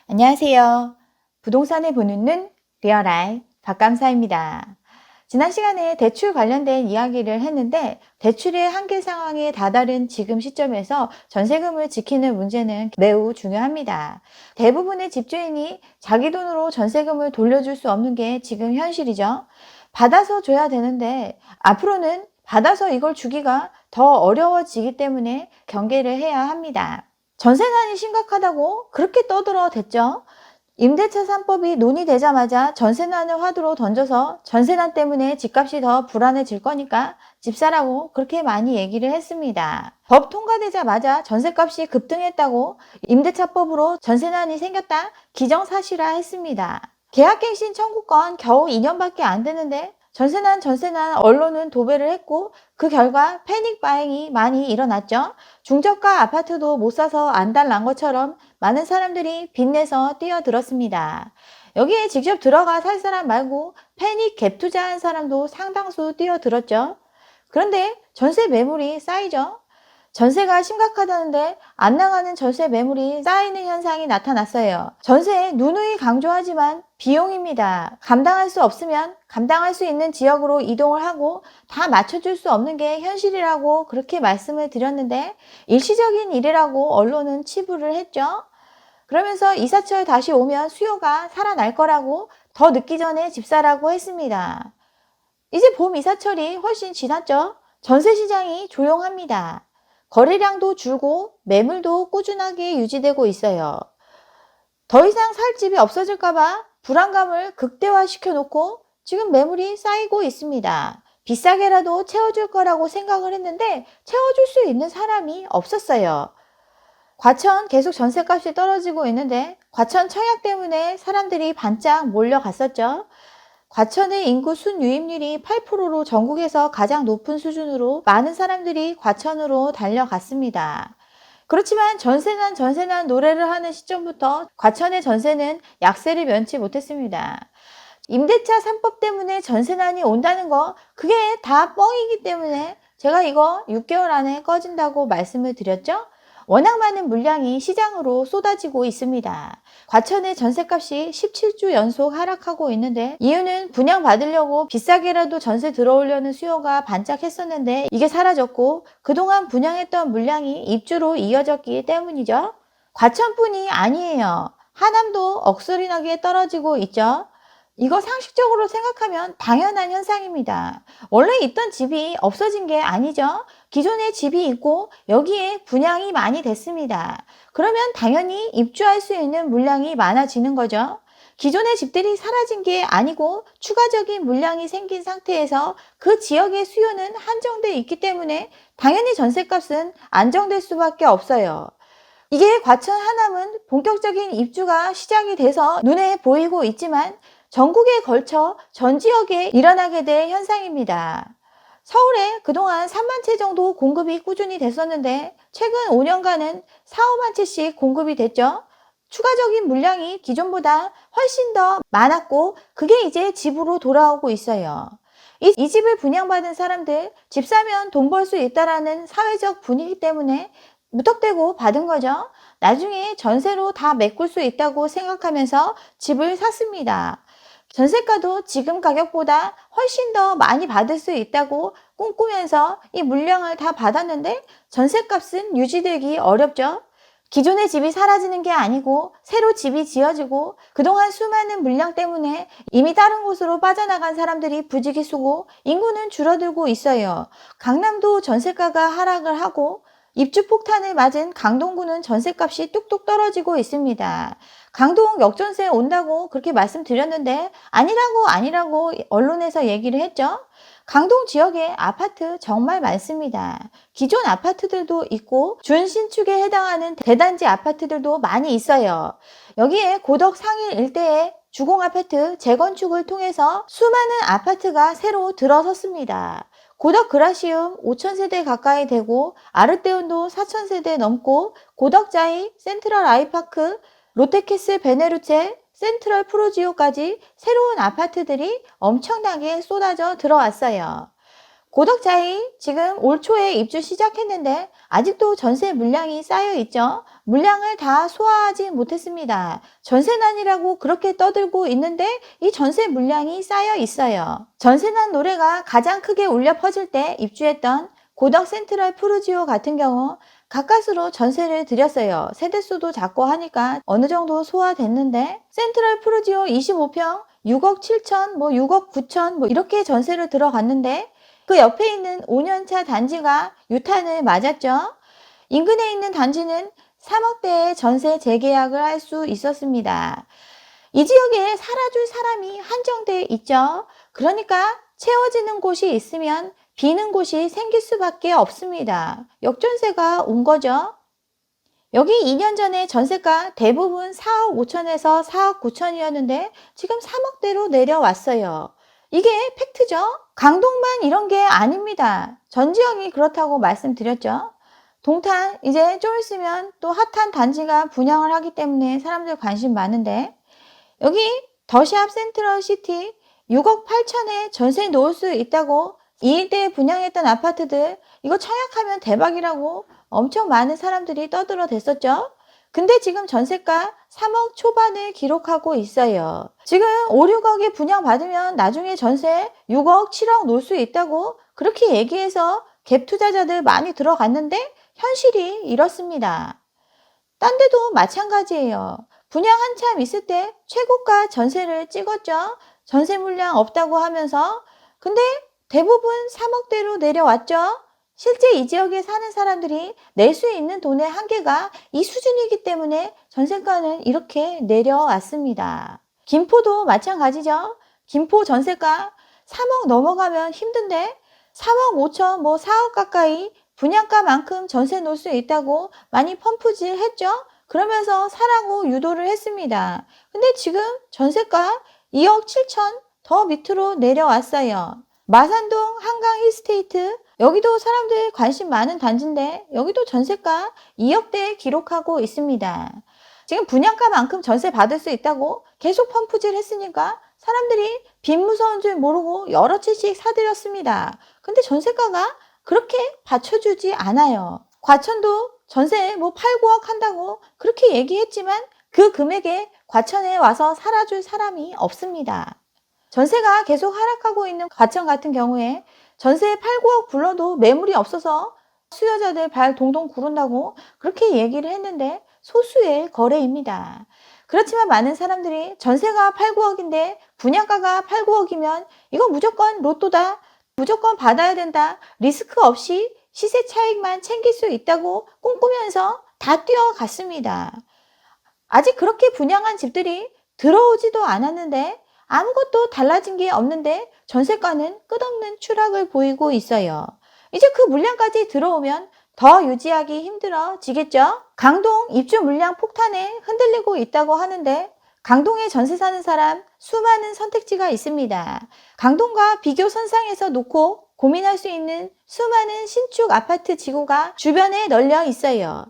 안녕하세요. 부동산을 보는 눈 리얼아이 박감사입니다. 지난 시간에 대출 관련된 이야기를 했는데 대출의 한계 상황에 다다른 지금 시점에서 전세금을 지키는 문제는 매우 중요합니다. 대부분의 집주인이 자기 돈으로 전세금을 돌려줄 수 없는 게 지금 현실이죠. 받아서 줘야 되는데 앞으로는 받아서 이걸 주기가 더 어려워지기 때문에 경계를 해야 합니다. 전세난이 심각하다고 그렇게 떠들어댔죠. 임대차 3법이 논의되자마자 전세난을 화두로 던져서 전세난 때문에 집값이 더 불안해질 거니까 집 사라고 그렇게 많이 얘기를 했습니다. 법 통과되자마자 전세값이 급등했다고 임대차법으로 전세난이 생겼다 기정사실화 했습니다. 계약갱신 청구권 겨우 2년밖에 안 되는데 전세난 언론은 도배를 했고 그 결과 패닉 바잉이 많이 일어났죠. 중저가 아파트도 못 사서 안달난 것처럼 많은 사람들이 빚내서 뛰어들었습니다. 여기에 직접 들어가 살 사람 말고 패닉 갭 투자한 사람도 상당수 뛰어들었죠. 그런데 전세 매물이 쌓이죠. 전세가 심각하다는데 안 나가는 전세 매물이 쌓이는 현상이 나타났어요. 전세에 누누이 강조하지만 비용입니다. 감당할 수 없으면 감당할 수 있는 지역으로 이동을 하고 다 맞춰줄 수 없는 게 현실이라고 그렇게 말씀을 드렸는데 일시적인 일이라고 언론은 치부를 했죠. 그러면서 이사철 다시 오면 수요가 살아날 거라고 더 늦기 전에 집 사라고 했습니다. 이제 봄 이사철이 훨씬 지났죠. 전세 시장이 조용합니다. 거래량도 줄고 매물도 꾸준하게 유지되고 있어요. 더 이상 살 집이 없어질까봐 불안감을 극대화시켜 놓고 지금 매물이 쌓이고 있습니다. 비싸게라도 채워줄 거라고 생각을 했는데 채워줄 수 있는 사람이 없었어요. 과천 계속 전세값이 떨어지고 있는데 과천 청약 때문에 사람들이 반짝 몰려갔었죠. 과천의 인구 순유입률이 8%로 전국에서 가장 높은 수준으로 많은 사람들이 과천으로 달려갔습니다. 그렇지만 전세난 노래를 하는 시점부터 과천의 전세는 약세를 면치 못했습니다. 임대차 3법 때문에 전세난이 온다는 거 그게 다 뻥이기 때문에 제가 이거 6개월 안에 꺼진다고 말씀을 드렸죠. 워낙 많은 물량이 시장으로 쏟아지고 있습니다. 과천의 전세값이 17주 연속 하락하고 있는데 이유는 분양받으려고 비싸게라도 전세 들어오려는 수요가 반짝했었는데 이게 사라졌고 그동안 분양했던 물량이 입주로 이어졌기 때문이죠. 과천뿐이 아니에요. 하남도 억소리나게 떨어지고 있죠. 이거 상식적으로 생각하면 당연한 현상입니다. 원래 있던 집이 없어진 게 아니죠. 기존에 집이 있고 여기에 분양이 많이 됐습니다. 그러면 당연히 입주할 수 있는 물량이 많아지는 거죠. 기존의 집들이 사라진 게 아니고 추가적인 물량이 생긴 상태에서 그 지역의 수요는 한정돼 있기 때문에 당연히 전셋값은 안정될 수밖에 없어요. 이게 과천 하남은 본격적인 입주가 시작이 돼서 눈에 보이고 있지만 전국에 걸쳐 전 지역에 일어나게 될 현상입니다. 서울에 그동안 3만 채 정도 공급이 꾸준히 됐었는데 최근 5년간은 4, 5만 채씩 공급이 됐죠. 추가적인 물량이 기존보다 훨씬 더 많았고 그게 이제 집으로 돌아오고 있어요. 이 집을 분양받은 사람들 집 사면 돈 벌 수 있다라는 사회적 분위기 때문에 무턱대고 받은 거죠. 나중에 전세로 다 메꿀 수 있다고 생각하면서 집을 샀습니다. 전세가도 지금 가격보다 훨씬 더 많이 받을 수 있다고 꿈꾸면서 이 물량을 다 받았는데 전세값은 유지되기 어렵죠. 기존의 집이 사라지는 게 아니고 새로 집이 지어지고 그동안 수많은 물량 때문에 이미 다른 곳으로 빠져나간 사람들이 부지기수고 인구는 줄어들고 있어요. 강남도 전세가가 하락을 하고 입주 폭탄을 맞은 강동구는 전세값이 뚝뚝 떨어지고 있습니다. 강동 역전세 온다고 그렇게 말씀드렸는데 아니라고 언론에서 얘기를 했죠. 강동 지역에 아파트 정말 많습니다. 기존 아파트들도 있고 준신축에 해당하는 대단지 아파트들도 많이 있어요. 여기에 고덕 상일 일대에 주공아파트 재건축을 통해서 수많은 아파트가 새로 들어섰습니다. 고덕 그라시움 5,000세대 가까이 되고 아르떼온도 4,000세대 넘고 고덕자이, 센트럴 아이파크, 롯데캐슬 베네루체, 센트럴 프로지오까지 새로운 아파트들이 엄청나게 쏟아져 들어왔어요. 고덕자이 지금 올 초에 입주 시작했는데 아직도 전세 물량이 쌓여 있죠. 물량을 다 소화하지 못했습니다. 전세난이라고 그렇게 떠들고 있는데 이 전세 물량이 쌓여 있어요. 전세난 노래가 가장 크게 울려 퍼질 때 입주했던 고덕 센트럴 푸르지오 같은 경우 가까스로 전세를 드렸어요. 세대수도 작고 하니까 어느 정도 소화됐는데 센트럴 푸르지오 25평 6억 7천, 6억 9천 이렇게 전세를 들어갔는데 그 옆에 있는 5년차 단지가 유탄을 맞았죠. 인근에 있는 단지는 3억대의 전세 재계약을 할 수 있었습니다. 이 지역에 살아줄 사람이 한정돼 있죠. 그러니까 채워지는 곳이 있으면 비는 곳이 생길 수밖에 없습니다. 역전세가 온 거죠. 여기 2년 전에 전세가 대부분 4억 5천에서 4억 9천이었는데 지금 3억대로 내려왔어요. 이게 팩트죠? 강동만 이런 게 아닙니다. 전 지역이 그렇다고 말씀드렸죠. 동탄 이제 좀 있으면 또 핫한 단지가 분양을 하기 때문에 사람들 관심 많은데 여기 더샵 센트럴시티 6억 8천에 전세 놓을 수 있다고 이 일대에 분양했던 아파트들 이거 청약하면 대박이라고 엄청 많은 사람들이 떠들어댔었죠. 근데 지금 전세가 3억 초반을 기록하고 있어요. 지금 5, 6억에 분양받으면 나중에 전세 6억, 7억 놓을 수 있다고 그렇게 얘기해서 갭 투자자들 많이 들어갔는데 현실이 이렇습니다. 딴 데도 마찬가지예요. 분양 한참 있을 때 최고가 전세를 찍었죠. 전세 물량 없다고 하면서. 근데 대부분 3억대로 내려왔죠. 실제 이 지역에 사는 사람들이 낼 수 있는 돈의 한계가 이 수준이기 때문에 전세가는 이렇게 내려왔습니다. 김포도 마찬가지죠. 김포 전세가 3억 넘어가면 힘든데 3억 5천, 4억 가까이 분양가만큼 전세 놓을 수 있다고 많이 펌프질 했죠. 그러면서 사라고 유도를 했습니다. 근데 지금 전세가 2억 7천 더 밑으로 내려왔어요. 마산동 한강 힐스테이트 여기도 사람들 관심 많은 단지인데 여기도 전세가 2억대 기록하고 있습니다. 지금 분양가만큼 전세 받을 수 있다고 계속 펌프질 했으니까 사람들이 빚 무서운 줄 모르고 여러 채씩 사들였습니다. 근데 전세가가 그렇게 받쳐주지 않아요. 과천도 전세 8, 9억 한다고 그렇게 얘기했지만 그 금액에 과천에 와서 살아줄 사람이 없습니다. 전세가 계속 하락하고 있는 과천 같은 경우에 전세 8, 9억 불러도 매물이 없어서 수요자들 발 동동 구른다고 그렇게 얘기를 했는데 소수의 거래입니다. 그렇지만 많은 사람들이 전세가 8, 9억인데 분양가가 8, 9억이면 이거 무조건 로또다. 무조건 받아야 된다. 리스크 없이 시세 차익만 챙길 수 있다고 꿈꾸면서 다 뛰어갔습니다. 아직 그렇게 분양한 집들이 들어오지도 않았는데 아무것도 달라진 게 없는데 전세가는 끝없는 추락을 보이고 있어요. 이제 그 물량까지 들어오면 더 유지하기 힘들어지겠죠? 강동 입주 물량 폭탄에 흔들리고 있다고 하는데 강동에 전세 사는 사람 수많은 선택지가 있습니다. 강동과 비교 선상에서 놓고 고민할 수 있는 수많은 신축 아파트 지구가 주변에 널려 있어요.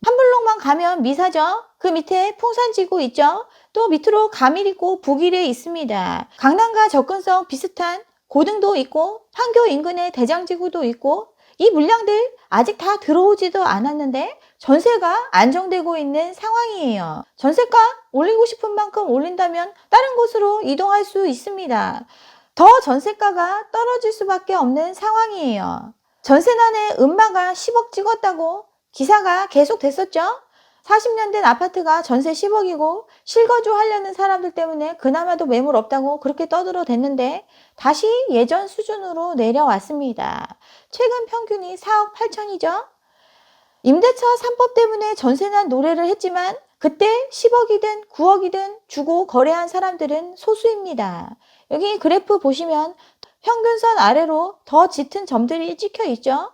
한 블록만 가면 미사죠. 그 밑에 풍산지구 있죠. 또 밑으로 가밀 있고 북일에 있습니다. 강남과 접근성 비슷한 고등도 있고 판교 인근에 대장지구도 있고 이 물량들 아직 다 들어오지도 않았는데 전세가 안정되고 있는 상황이에요. 전세가 올리고 싶은 만큼 올린다면 다른 곳으로 이동할 수 있습니다. 더 전세가가 떨어질 수밖에 없는 상황이에요. 전세난에 음마가 10억 찍었다고 기사가 계속 됐었죠. 40년 된 아파트가 전세 10억이고 실거주 하려는 사람들 때문에 그나마도 매물 없다고 그렇게 떠들어댔는데 다시 예전 수준으로 내려왔습니다. 최근 평균이 4억 8천이죠. 임대차 3법 때문에 전세난 노래를 했지만 그때 10억이든 9억이든 주고 거래한 사람들은 소수입니다. 여기 그래프 보시면 평균선 아래로 더 짙은 점들이 찍혀 있죠.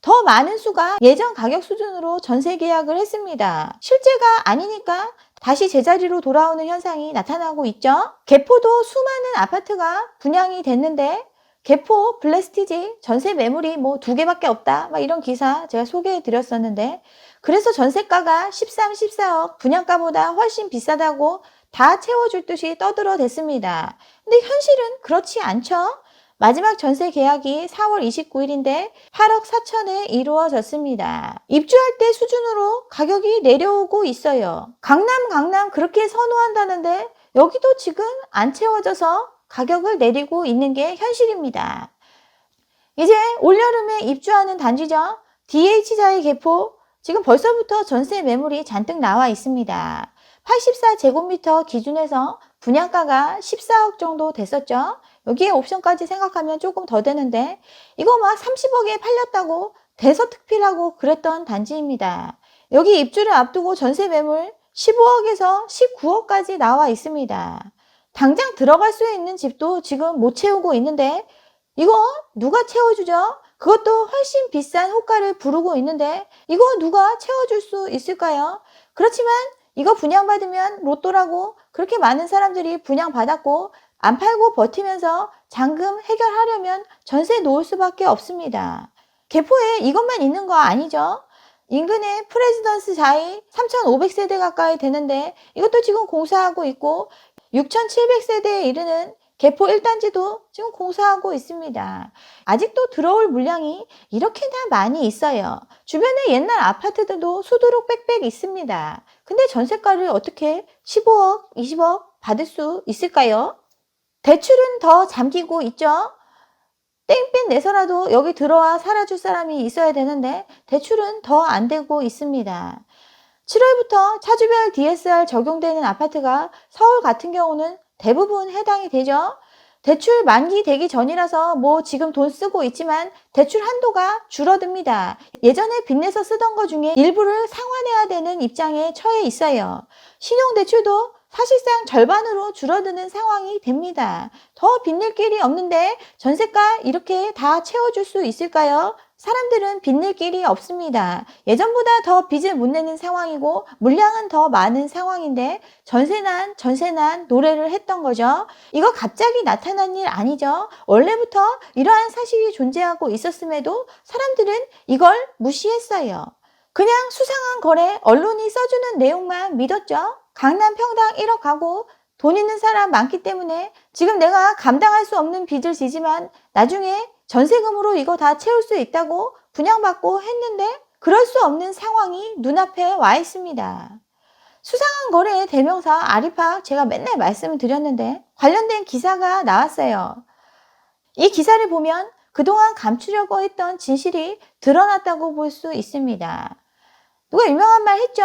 더 많은 수가 예전 가격 수준으로 전세 계약을 했습니다. 실제가 아니니까 다시 제자리로 돌아오는 현상이 나타나고 있죠. 개포도 수많은 아파트가 분양이 됐는데 개포 블레스티지 전세 매물이 2개밖에 없다 이런 기사 제가 소개해 드렸었는데 그래서 전세가가 13, 14억 분양가보다 훨씬 비싸다고 다 채워줄 듯이 떠들어댔습니다. 근데 현실은 그렇지 않죠. 마지막 전세 계약이 4월 29일인데 8억 4천에 이루어졌습니다. 입주할 때 수준으로 가격이 내려오고 있어요. 강남 그렇게 선호한다는데 여기도 지금 안 채워져서 가격을 내리고 있는 게 현실입니다. 이제 올여름에 입주하는 단지죠. DH자의 개포, 지금 벌써부터 전세 매물이 잔뜩 나와 있습니다. 84제곱미터 기준에서 분양가가 14억 정도 됐었죠. 여기에 옵션까지 생각하면 조금 더 되는데 이거 막 30억에 팔렸다고 대서특필하고 그랬던 단지입니다. 여기 입주를 앞두고 전세 매물 15억에서 19억까지 나와 있습니다. 당장 들어갈 수 있는 집도 지금 못 채우고 있는데 이거 누가 채워주죠? 그것도 훨씬 비싼 호가를 부르고 있는데 이거 누가 채워줄 수 있을까요? 그렇지만 이거 분양받으면 로또라고 그렇게 많은 사람들이 분양받았고 안 팔고 버티면서 잔금 해결하려면 전세 놓을 수밖에 없습니다. 개포에 이것만 있는 거 아니죠? 인근에 프레지던스 자이 3,500세대 가까이 되는데 이것도 지금 공사하고 있고 6,700세대에 이르는 개포 1단지도 지금 공사하고 있습니다. 아직도 들어올 물량이 이렇게나 많이 있어요. 주변에 옛날 아파트들도 수두룩 빽빽 있습니다. 근데 전세가를 어떻게 15억, 20억 받을 수 있을까요? 대출은 더 잠기고 있죠. 땡볕 내서라도 여기 들어와 살아줄 사람이 있어야 되는데 대출은 더 안 되고 있습니다. 7월부터 차주별 DSR 적용되는 아파트가 서울 같은 경우는 대부분 해당이 되죠. 대출 만기 되기 전이라서 뭐 지금 돈 쓰고 있지만 대출 한도가 줄어듭니다. 예전에 빚내서 쓰던 거 중에 일부를 상환해야 되는 입장에 처해 있어요. 신용대출도 사실상 절반으로 줄어드는 상황이 됩니다. 더 빚낼 길이 없는데 전세가 이렇게 다 채워줄 수 있을까요? 사람들은 빚낼 길이 없습니다. 예전보다 더 빚을 못 내는 상황이고 물량은 더 많은 상황인데 전세난 노래를 했던 거죠. 이거 갑자기 나타난 일 아니죠. 원래부터 이러한 사실이 존재하고 있었음에도 사람들은 이걸 무시했어요. 그냥 수상한 거래, 언론이 써주는 내용만 믿었죠. 강남 평당 1억 가고 돈 있는 사람 많기 때문에 지금 내가 감당할 수 없는 빚을 지지만 나중에 전세금으로 이거 다 채울 수 있다고 분양받고 했는데 그럴 수 없는 상황이 눈앞에 와 있습니다. 수상한 거래의 대명사 아리팍 제가 맨날 말씀을 드렸는데 관련된 기사가 나왔어요. 이 기사를 보면 그동안 감추려고 했던 진실이 드러났다고 볼 수 있습니다. 누가 유명한 말 했죠?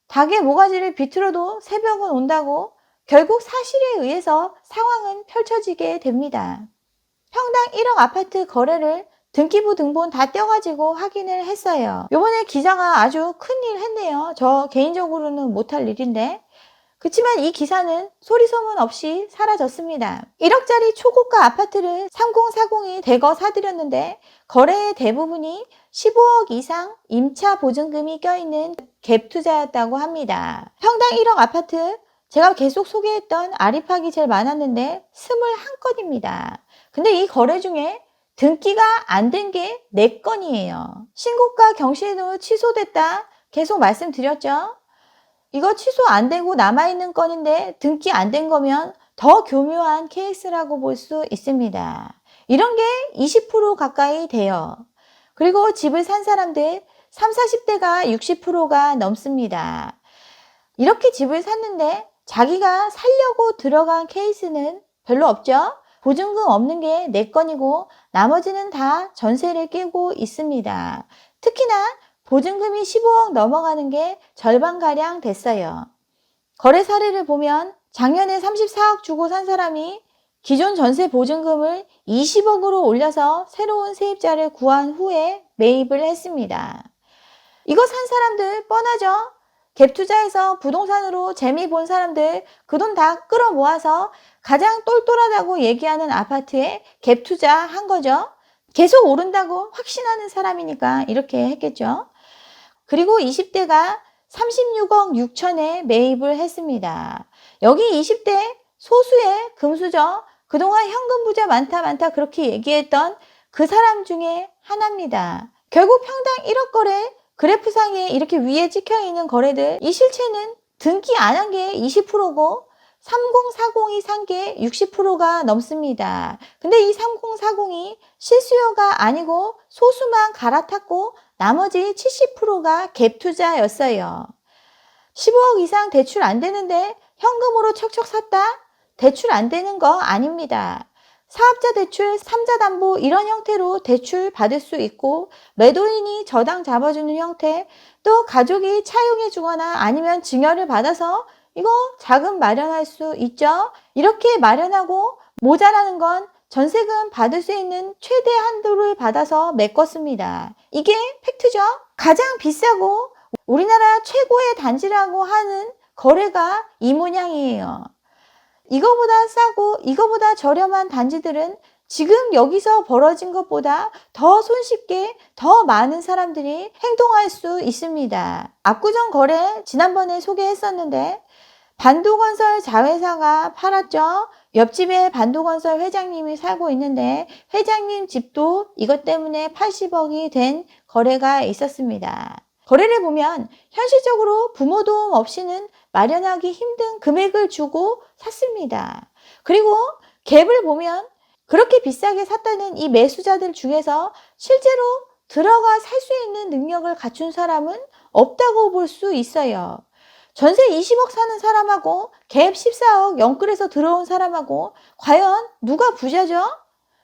닭의 모가지를 비틀어도 새벽은 온다고. 결국 사실에 의해서 상황은 펼쳐지게 됩니다. 평당 1억 아파트 거래를 등기부 등본 다 떼어가지고 확인을 했어요. 요번에 기자가 아주 큰일 했네요. 저 개인적으로는 못할 일인데. 그렇지만 이 기사는 소리소문 없이 사라졌습니다. 1억짜리 초고가 아파트를 3040이 대거 사들였는데 거래의 대부분이 15억 이상 임차 보증금이 껴있는 갭 투자였다고 합니다. 평당 1억 아파트 제가 계속 소개했던 아리팍이 제일 많았는데 21건입니다. 근데 이 거래 중에 등기가 안 된 게 4건이에요. 신고가 경신으로 취소됐다 계속 말씀드렸죠. 이거 취소 안 되고 남아있는 건인데 등기 안 된 거면 더 교묘한 케이스라고 볼 수 있습니다. 이런 게 20% 가까이 돼요. 그리고 집을 산 사람들 30, 40대가 60%가 넘습니다. 이렇게 집을 샀는데 자기가 살려고 들어간 케이스는 별로 없죠? 보증금 없는 게 4건이고 나머지는 다 전세를 끼고 있습니다. 특히나 보증금이 15억 넘어가는 게 절반가량 됐어요. 거래 사례를 보면 작년에 34억 주고 산 사람이 기존 전세 보증금을 20억으로 올려서 새로운 세입자를 구한 후에 매입을 했습니다. 이거 산 사람들 뻔하죠? 갭 투자해서 부동산으로 재미 본 사람들 그 돈 다 끌어모아서 가장 똘똘하다고 얘기하는 아파트에 갭 투자한 거죠. 계속 오른다고 확신하는 사람이니까 이렇게 했겠죠. 그리고 20대가 36억 6천에 매입을 했습니다. 여기 20대 소수의 금수저, 그동안 현금 부자 많다 그렇게 얘기했던 그 사람 중에 하나입니다. 결국 평당 1억 거래 그래프상에 이렇게 위에 찍혀있는 거래들 이 실체는 등기 안 한 게 20%고 3040이 산 게 60%가 넘습니다. 근데 이 3040이 실수요가 아니고 소수만 갈아탔고 나머지 70%가 갭 투자였어요. 15억 이상 대출 안 되는데 현금으로 척척 샀다? 대출 안 되는 거 아닙니다. 사업자 대출, 삼자 담보 이런 형태로 대출 받을 수 있고 매도인이 저당 잡아주는 형태, 또 가족이 차용해 주거나 아니면 증여를 받아서 이거 자금 마련할 수 있죠. 이렇게 마련하고 모자라는 건 전세금 받을 수 있는 최대 한도를 받아서 메꿨습니다. 이게 팩트죠. 가장 비싸고 우리나라 최고의 단지라고 하는 거래가 이 모양이에요. 이거보다 싸고 이거보다 저렴한 단지들은 지금 여기서 벌어진 것보다 더 손쉽게 더 많은 사람들이 행동할 수 있습니다. 압구정 거래 지난번에 소개했었는데 반도건설 자회사가 팔았죠. 옆집에 반도건설 회장님이 살고 있는데 회장님 집도 이것 때문에 80억이 된 거래가 있었습니다. 거래를 보면 현실적으로 부모 도움 없이는 마련하기 힘든 금액을 주고 샀습니다. 그리고 갭을 보면 그렇게 비싸게 샀다는 이 매수자들 중에서 실제로 들어가 살 수 있는 능력을 갖춘 사람은 없다고 볼 수 있어요. 전세 20억 사는 사람하고 갭 14억 영끌에서 들어온 사람하고 과연 누가 부자죠?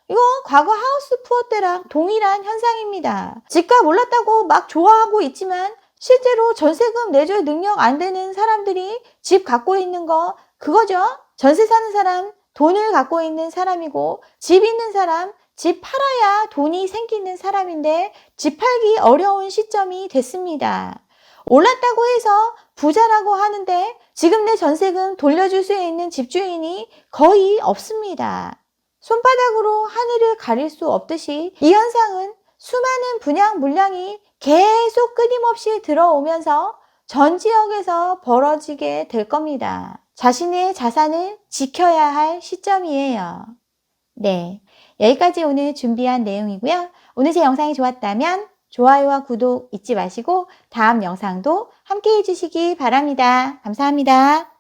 이거 과거 하우스 푸어 때랑 동일한 현상입니다. 집값 올랐다고 막 좋아하고 있지만 실제로 전세금 내줄 능력 안 되는 사람들이 집 갖고 있는 거 그거죠. 전세 사는 사람 돈을 갖고 있는 사람이고 집 있는 사람 집 팔아야 돈이 생기는 사람인데 집 팔기 어려운 시점이 됐습니다. 올랐다고 해서 부자라고 하는데 지금 내 전세금 돌려줄 수 있는 집주인이 거의 없습니다. 손바닥으로 하늘을 가릴 수 없듯이 이 현상은 수많은 분양 물량이 계속 끊임없이 들어오면서 전 지역에서 벌어지게 될 겁니다. 자신의 자산을 지켜야 할 시점이에요. 네, 여기까지 오늘 준비한 내용이고요. 오늘 제 영상이 좋았다면 좋아요와 구독 잊지 마시고 다음 영상도 함께 해주시기 바랍니다. 감사합니다.